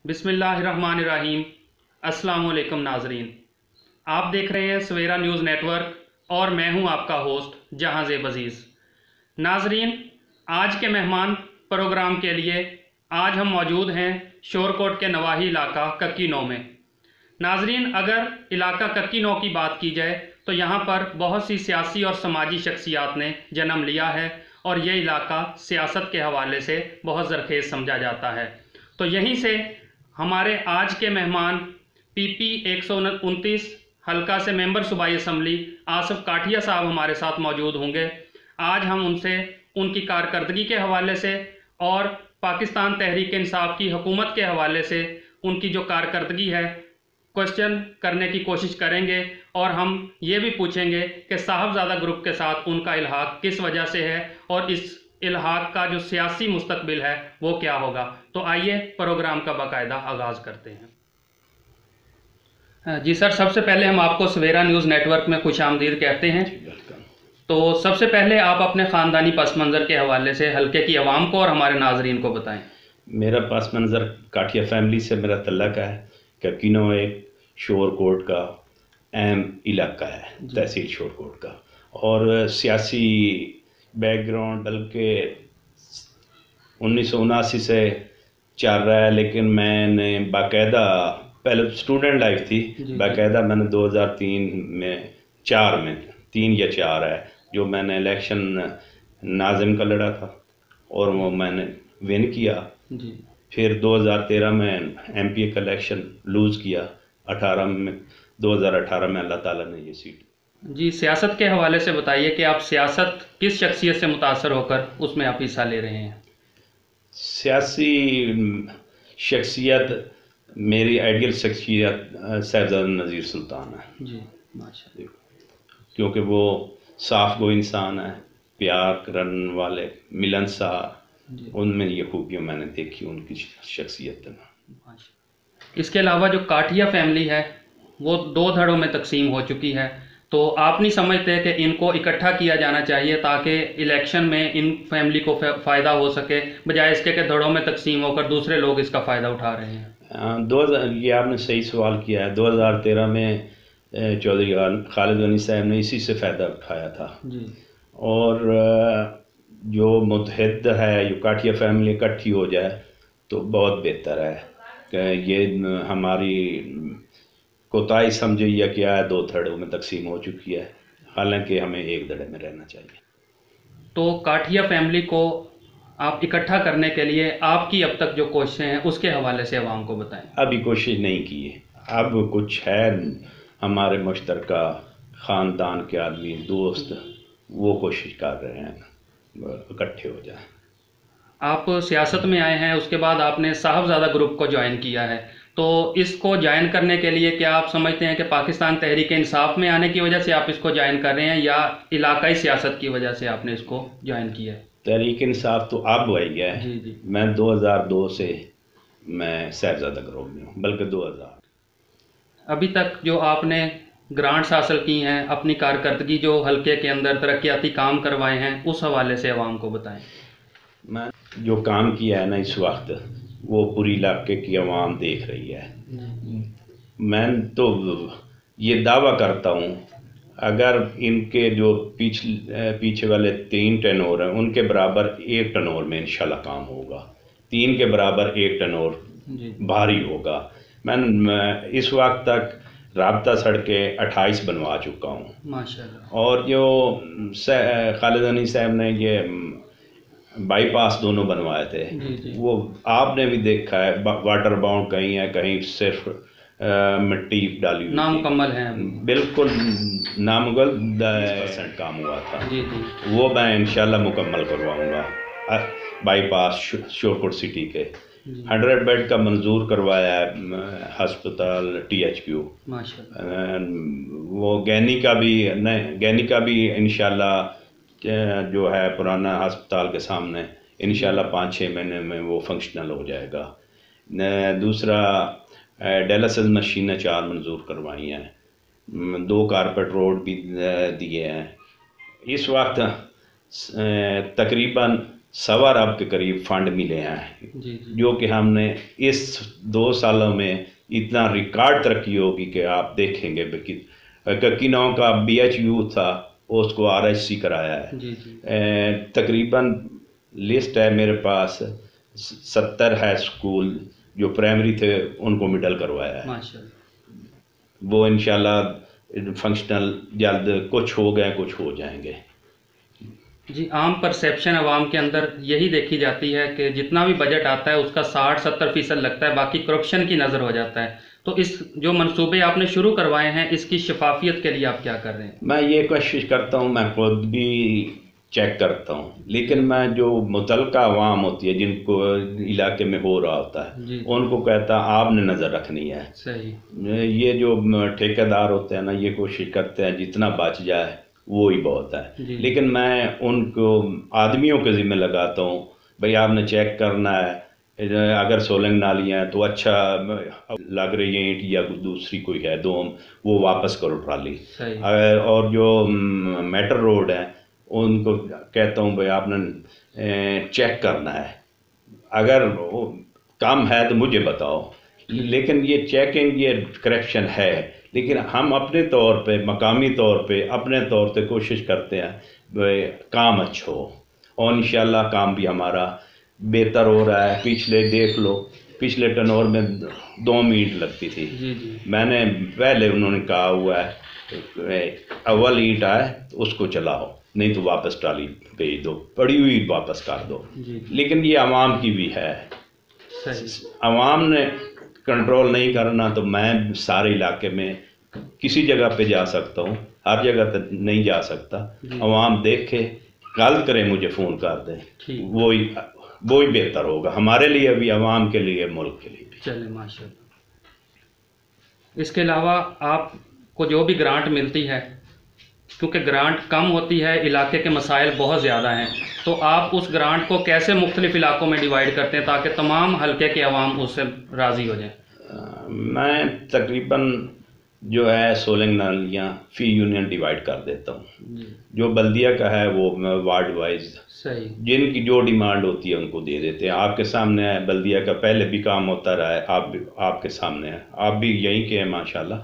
बिस्मिल्लाहिर्रहमानिर्रहीम। अस्सलाम वालेकुम नाजरीन, आप देख रहे हैं सवेरा न्यूज़ नेटवर्क और मैं हूं आपका होस्ट जहांज़ेब अज़ीज़। नाजरीन, आज के मेहमान प्रोग्राम के लिए आज हम मौजूद हैं शोरकोट के नवाही इलाका कक्की नौ में। नाजरीन, अगर इलाका कक्की नौ की बात की जाए तो यहाँ पर बहुत सी सियासी और समाजी शख्सियात ने जन्म लिया है और ये इलाका सियासत के हवाले से बहुत ज़रखेज़ समझा जाता है। तो यहीं से हमारे आज के मेहमान PP 129 हल्का से मेंबर सूबाई असम्बली आसिफ काठिया साहब हमारे साथ मौजूद होंगे। आज हम उनसे उनकी कारकर्दगी के हवाले से और पाकिस्तान तहरीक इंसाफ की हुकूमत के हवाले से उनकी जो कारकर्दगी है क्वेश्चन करने की कोशिश करेंगे और हम ये भी पूछेंगे कि साहबजादा ग्रुप के साथ उनका इल्हाक किस वजह से है और इस इल्हाक का जो सियासी मुस्तकबिल है वो क्या होगा। तो आइए प्रोग्राम का बाकायदा आगाज़ करते हैं। जी सर, सबसे पहले हम आपको सवेरा न्यूज़ नेटवर्क में खुशामदीद कहते हैं। तो सबसे पहले आप अपने ख़ानदानी पस मंज़र के हवाले से हल्के की आवाम को और हमारे नाजरीन को बताएं। मेरा पस मंज़र काठिया फैमिली से मेरा तल्लक है। कक्की नौ एक शोरकोट का अहम इलाका है, तहसील शोरकोट का, और सियासी बैकग्राउंड बल्कि 1979 से चल रहा है, लेकिन मैंने बाकायदा पहले स्टूडेंट लाइफ थी, बाकायदा मैंने 2003 में 4 में 3 या 4 है जो मैंने इलेक्शन नाजिम का लड़ा था और वो मैंने विन किया। फिर 2013 में MP का इलेक्शन लूज़ किया। 2018 में अल्लाह ताला ने ये सीट। जी, सियासत के हवाले से बताइए कि आप सियासत किस शख्सियत से मुतासर होकर उसमें आप हिस्सा ले रहे हैं। सियासी शख्सियत मेरी आइडियल शख्सियत साहिबजादा नज़ीर सुल्तान है जी, माशाअल्लाह, क्योंकि वो साफ गो इंसान है, प्यार करने वाले, मिलनसार, उनमें ये खूबियाँ मैंने देखी उनकी शख्सियत में। इसके अलावा जो काठिया फैमिली है वो 2 धड़ों में तकसीम हो चुकी है, तो आप नहीं समझते कि इनको इकट्ठा किया जाना चाहिए ताकि इलेक्शन में इन फैमिली को फ़ायदा हो सके, बजाय इसके कि धड़ों में तकसीम होकर दूसरे लोग इसका फ़ायदा उठा रहे हैं। 2000 ये आपने सही सवाल किया है। 2013 में चौधरी खालिद गनी साहब ने इसी से फ़ायदा उठाया था जी। और जो मुतहद है, जो काठिया फैमिली इकट्ठी हो जाए तो बहुत बेहतर है कि ये हमारी कोताही समझे या क्या है, 2 धड़ों में तकसीम हो चुकी है, हालांकि हमें एक धड़े में रहना चाहिए। तो काठिया फैमिली को आप इकट्ठा करने के लिए आपकी अब तक जो कोशिशें हैं उसके हवाले से आवाम को बताएं। अभी कोशिश नहीं की है, अब कुछ है हमारे मुश्तरका ख़ानदान के आदमी दोस्त, वो कोशिश कर रहे हैं इकट्ठे हो जाए। आप सियासत में आए हैं, उसके बाद आपने साहबजादा ग्रुप को ज्वाइन किया है, तो इसको ज्वाइन करने के लिए क्या आप समझते हैं कि पाकिस्तान तहरीक इंसाफ में आने की वजह से आप इसको ज्वाइन कर रहे हैं या इलाकाई सियासत की वजह से आपने इसको ज्वाइन किया है? तहरीक इंसाफ तो अब आई है। जी जी। मैं 2002 से मैं साहबजादा ग्रुप में हूँ, बल्कि 2000। अभी तक जो आपने ग्रांट्स हासिल की हैं, अपनी कारकर्दगी जो हल्के के अंदर तरक्याती काम करवाए हैं, उस हवाले से आवाम को बताएं। मैं जो काम किया है ना इस वक्त, वो पूरी इलाके की आवाम देख रही है। मैं तो ये दावा करता हूँ, अगर इनके जो पीछे वाले 3 टर्नओवर हैं उनके बराबर 1 टर्नओवर में इंशाल्लाह काम होगा, 3 के बराबर 1 टर्नओवर भारी होगा। मैं इस वक्त तक राब्ता सड़कें 28 बनवा चुका हूँ माशाल्लाह। और जो खालिद गनी साहब ने ये बाईपास दोनों बनवाए थे, वो आपने भी देखा है, वाटर बाउंड कहीं है, कहीं सिर्फ मिट्टी डाली हुई, नामुकम्मल है, बिल्कुल नामुकम्मल 10% काम हुआ था। वो मैं इंशाल्लाह मुकम्मल करवाऊंगा। बाईपास शोरकोट सिटी के 100 बेड का मंजूर करवाया है हस्पताल THQ माशाल्लाह। वो गैनी का भी इंशाल्लाह जो है पुराना हस्पताल के सामने इंशाल्लाह 5-6 महीने में वो फंक्शनल हो जाएगा। दूसरा डायलिसिस मशीनें 4 मंजूर करवाई हैं, 2 कारपेट रोड भी दिए हैं। इस वक्त तकरीबन 1.25 अरब के करीब फंड मिले हैं जो कि हमने इस 2 सालों में इतना रिकॉर्ड तरक्की होगी कि आप देखेंगे। किन्नौर का BHU था उसको RHC कराया है। तकरीबन लिस्ट है मेरे पास 70 है स्कूल जो प्राइमरी थे उनको मिडल करवाया है। वो इंशाल्लाह फंक्शनल जल्द, कुछ हो गए कुछ हो जाएंगे। जी, आम परसेप्शन आवाम के अंदर यही देखी जाती है कि जितना भी बजट आता है उसका 60-70% लगता है, बाकी करप्शन की नज़र हो जाता है। तो इस जो मंसूबे आपने शुरू करवाए हैं इसकी शफाफियत के लिए आप क्या कर रहे हैं? मैं ये कोशिश करता हूँ, मैं खुद भी चेक करता हूँ, लेकिन मैं जो मुतलका अवाम होती है जिनको इलाके में हो रहा होता है उनको कहता आपने नज़र रखनी है। सही। ये जो ठेकेदार होते हैं ना ये कोशिश करते हैं जितना बच जाए वो ही बहुत है, लेकिन मैं उनको आदमियों के ज़िम्मे लगाता हूँ। भाई आपने चेक करना है, अगर सोलंग नालियाँ हैं तो अच्छा लग रही है ईंट या दूसरी कोई है दोम, वो वापस करो ट्राली। और जो मेटल रोड है उनको कहता हूँ भाई आपने चेक करना है, अगर कम है तो मुझे बताओ। लेकिन ये चेकिंग ये करप्शन है, लेकिन हम अपने तौर पे मकामी तौर पे अपने तौर पे कोशिश करते हैं काम अच्छा हो, और इंशाल्लाह काम भी हमारा बेहतर हो रहा है। पिछले देख लो, पिछले टर्नओवर में 2 ईंट लगती थी। मैंने पहले उन्होंने कहा हुआ है अव्वल ईंट आए तो उसको चलाओ, नहीं तो वापस ट्राली भेज दो, पड़ी हुई वापस कर दो। लेकिन ये आवाम की भी है, आवाम ने कंट्रोल नहीं करना तो मैं सारे इलाके में किसी जगह पे जा सकता हूँ, हर जगह तक नहीं जा सकता। आवाम देखे, कॉल करे, मुझे फ़ोन कर दे, वो ही बेहतर होगा हमारे लिए भी, आवाम के लिए, मुल्क के लिए भी। चले माशाल्लाह। इसके अलावा आपको जो भी ग्रांट मिलती है, क्योंकि ग्रांट कम होती है, इलाके के मसाइल बहुत ज़्यादा हैं, तो आप उस ग्रांट को कैसे मुख्तलिफ इलाकों में डिवाइड करते हैं ताकि तमाम हल्के के अवाम उससे राज़ी हो जाए? मैं तकरीबन जो है सोलंग नालियाँ फ़ी यूनियन डिवाइड कर देता हूँ। जो बल्दिया का है वो मैं वार्ड वाइज, सही, जिनकी जो डिमांड होती है उनको दे देते हैं। आपके सामने है, बल्दिया का पहले भी काम होता रहा है, आपके सामने है, आप भी यहीं के हैं माशाल्लाह।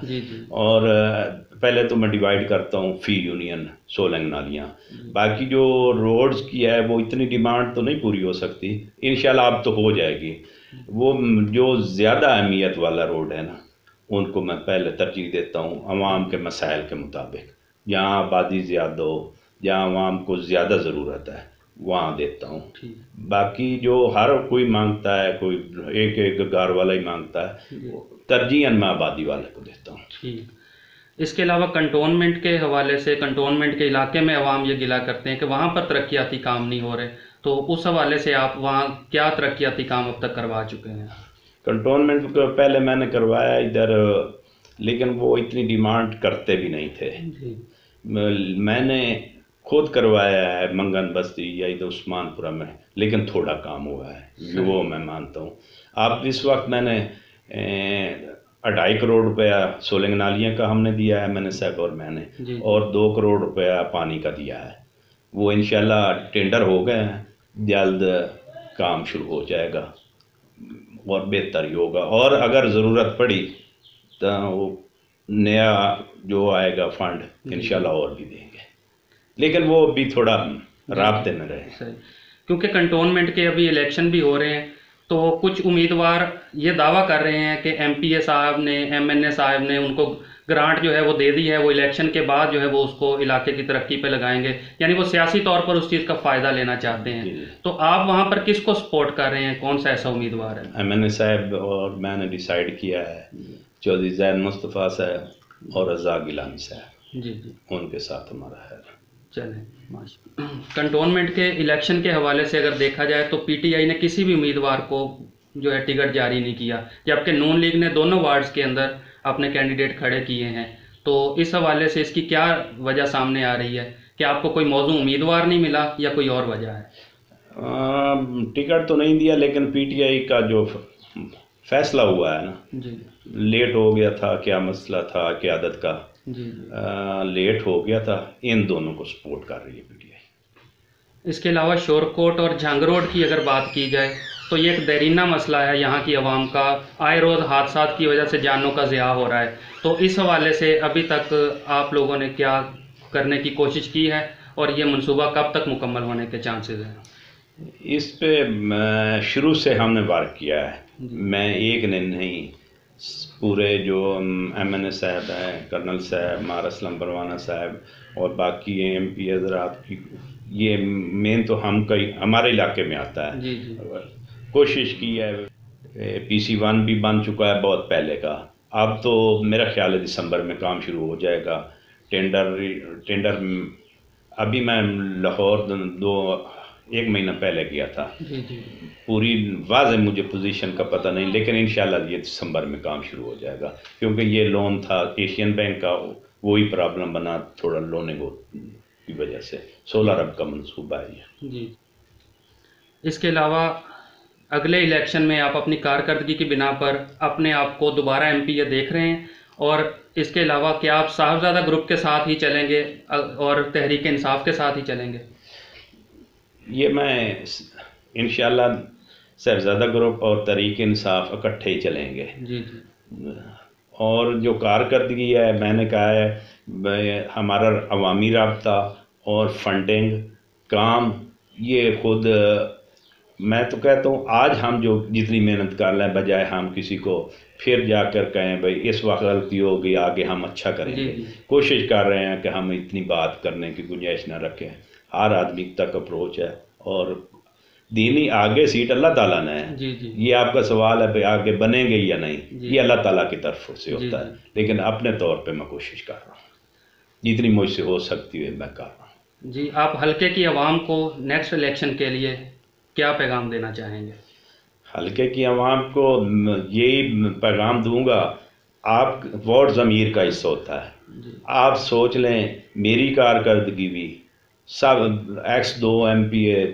और पहले तो मैं डिवाइड करता हूँ फ़ी यूनियन सोलंग नालियाँ। बाकी जो रोड्स की है वो इतनी डिमांड तो नहीं पूरी हो सकती, इंशाल्लाह अब तो हो जाएगी। वो जो ज़्यादा अहमियत वाला रोड है ना उनको मैं पहले तरजीह देता हूँ अवाम के मसाइल के मुताबिक, जहाँ आबादी ज़्यादा हो, जहाँ अवाम को ज़्यादा ज़रूरत है वहाँ देता हूँ। बाकी जो हर कोई मांगता है, कोई एक घर वाला ही मांगता है, तरजीहन मैं आबादी वाले को देता हूँ। ठीक। इसके अलावा कंटोनमेंट के हवाले से, कंटोनमेंट के इलाके में अवाम ये गिला करते हैं कि वहाँ पर तरक्याती काम नहीं हो रहे, तो उस हवाले से आप वहाँ क्या तरक्याती काम अब तक करवा चुके हैं? कंटोनमेंट को पहले मैंने करवाया इधर, लेकिन वो इतनी डिमांड करते भी नहीं थे। मैंने खुद करवाया है मंगन बस्ती या इधर उस्मानपुरा में, लेकिन थोड़ा काम हुआ है, वो मैं मानता हूँ। अब इस वक्त मैंने 2.5 करोड़ रुपया सोलंग नालियाँ का हमने दिया है, मैंने साहब और मैंने, और 2 करोड़ रुपया पानी का दिया है। वो इंशाल्लाह टेंडर हो गए हैं, जल्द काम शुरू हो जाएगा और बेहतर ही होगा। और अगर ज़रूरत पड़ी तो वो नया जो आएगा फंड इंशाल्लाह और भी देंगे, लेकिन वो भी थोड़ा राब्ते में रहे। क्योंकि कंटोनमेंट के अभी इलेक्शन भी हो रहे हैं, तो कुछ उम्मीदवार ये दावा कर रहे हैं कि MPA साहब ने, MNA साहब ने उनको ग्रांट जो है वो दे दी है, वो इलेक्शन के बाद जो है वो उसको इलाके की तरक्की पे लगाएंगे, यानी वो सियासी तौर पर उस चीज़ का फ़ायदा लेना चाहते हैं। तो आप वहाँ पर किसको सपोर्ट कर रहे हैं, कौन सा ऐसा उम्मीदवार है? MNA साहब और मैंने डिसाइड किया है चौधरी जैद मुस्तफ़ा साहब और रज़ा गिलानी साहब, उनके साथ हमारा है। चलें माशा। कंटोनमेंट के इलेक्शन के हवाले से अगर देखा जाए तो PTI ने किसी भी उम्मीदवार को जो है टिकट जारी नहीं किया, जबकि नून लीग ने दोनों वार्ड्स के अंदर अपने कैंडिडेट खड़े किए हैं। तो इस हवाले से इसकी क्या वजह सामने आ रही है कि आपको कोई मौजूद उम्मीदवार नहीं मिला या कोई और वजह है? टिकट तो नहीं दिया, लेकिन PTI का जो फैसला हुआ है ना, लेट हो गया था, क्या मसला था क़यादत का, लेट हो गया था, इन दोनों को सपोर्ट कर रही है PTI। इसके अलावा शोरकोट और झांगरोड की अगर बात की जाए तो ये एक देरीना मसला है। यहाँ की आवाम का आए रोज़ हादसा की वजह से जानों का ज़िया हो रहा है। तो इस हवाले से अभी तक आप लोगों ने क्या करने की कोशिश की है और ये मंसूबा कब तक मुकम्मल होने के चांसेस हैं? इस पे शुरू से हमने वर्क किया है। मैं एक ने नहीं, पूरे जो MNA साहब हैं, कर्नल साहब, मार असलम परवाना साहब और बाकी MP हजरात की, ये मेन तो हम कई हमारे इलाके में आता है। जी जी। कोशिश की है। PC1 भी बन चुका है बहुत पहले का। अब तो मेरा ख्याल है दिसंबर में काम शुरू हो जाएगा। टेंडर अभी मैं लाहौर एक महीना पहले गया था। जी जी। पूरी वाज़े मुझे पोजीशन का पता नहीं, लेकिन इंशाल्लाह ये दिसंबर में काम शुरू हो जाएगा, क्योंकि ये लोन था एशियन बैंक का, वही प्रॉब्लम बना थोड़ा लोनिंग की वजह से। 16 अरब का मंसूबा है ये। जी। इसके अलावा अगले इलेक्शन में आप अपनी कारकर्दगी की बिना पर अपने आप को दोबारा MP देख रहे हैं? और इसके अलावा क्या आप साहबजादा ग्रुप के साथ ही चलेंगे और तहरीक इंसाफ के साथ ही चलेंगे? ये मैं इंशाल्लाह साहबजादा ग्रुप और तहरीक इंसाफ इकट्ठे ही चलेंगे। जी जी। और जो कारकर्दगी है, मैंने कहा है हमारा अवामी राब्ता और फंडिंग काम, ये खुद मैं तो कहता हूँ आज हम जो जितनी मेहनत कर रहे हैं, बजाय हम किसी को फिर जाकर कहें भाई इस वक्त गलती हो गई, आगे हम अच्छा करेंगे। कोशिश कर रहे हैं कि हम इतनी बात करने की गुंजाइश ना रखें। हर आदमी तक अप्रोच है और दीनी आगे सीट अल्लाह ताला ने है। जी जी। ये आपका सवाल है भाई आगे बनेंगे या नहीं, ये अल्लाह ताला की तरफ से होता है। लेकिन अपने तौर पे मैं कोशिश कर रहा हूँ, जितनी मुझसे हो सकती है मैं कर रहा हूँ। जी, आप हल्के की आवाम को नेक्स्ट इलेक्शन के लिए क्या पैगाम देना चाहेंगे? हल्के की आवाम को यही पैगाम दूंगा, आप वोट ज़मीर का हिस्सा होता है। आप सोच लें मेरी कारकर्दगी भी सब X2 MPA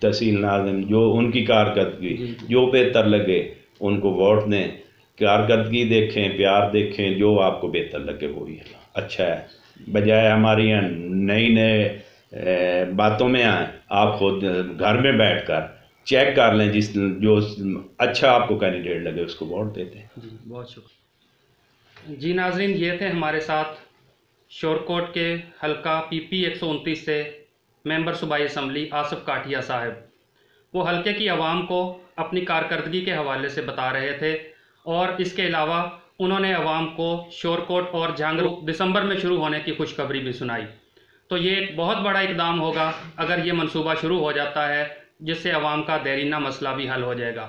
तहसील नाज़िम जो उनकी कारकर्दगी जो बेहतर लगे उनको वोट दें। कारकर्दगी देखें, प्यार देखें, जो आपको बेहतर लगे वही अच्छा है। बजाय हमारी यहाँ नए बातों में आए, आप खुद घर में बैठकर चेक कर लें, जो अच्छा आपको कैंडिडेट लगे उसको वोट देते हैं। जी बहुत शुक्रिया। जी नाजरीन, ये थे हमारे साथ शोरकोट के हल्का PP 129 से मेंबर सूबाई असम्बली आसिफ काठिया साहब। वो हल्के की आवाम को अपनी कारकर्दगी के हवाले से बता रहे थे और इसके अलावा उन्होंने आवाम को शोरकोट और झांगरू दिसंबर में शुरू होने की खुशखबरी भी सुनाई। तो ये एक बहुत बड़ा इकदाम होगा अगर ये मंसूबा शुरू हो जाता है, जिससे आवाम का देरीना मसला भी हल हो जाएगा।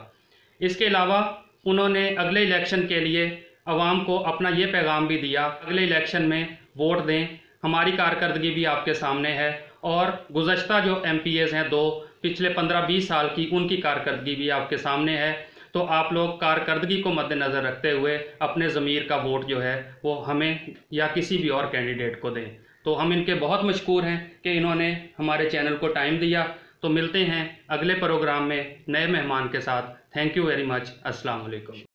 इसके अलावा उन्होंने अगले इलेक्शन के लिए आवाम को अपना ये पैगाम भी दिया, अगले इलेक्शन में वोट दें, हमारी कारकर्दगी भी आपके सामने है और गुज़श्ता जो MPAs हैं 2 पिछले 15-20 साल की, उनकी कारकर्दगी भी आपके सामने है। तो आप लोग कारकर्दगी को मद्देनज़र रखते हुए अपने ज़मीर का वोट जो है वो हमें या किसी भी और कैंडिडेट को दें। तो हम इनके बहुत मशकूर हैं कि इन्होंने हमारे चैनल को टाइम दिया। तो मिलते हैं अगले प्रोग्राम में नए मेहमान के साथ। Thank you very much. अस्सलाम वालेकुम।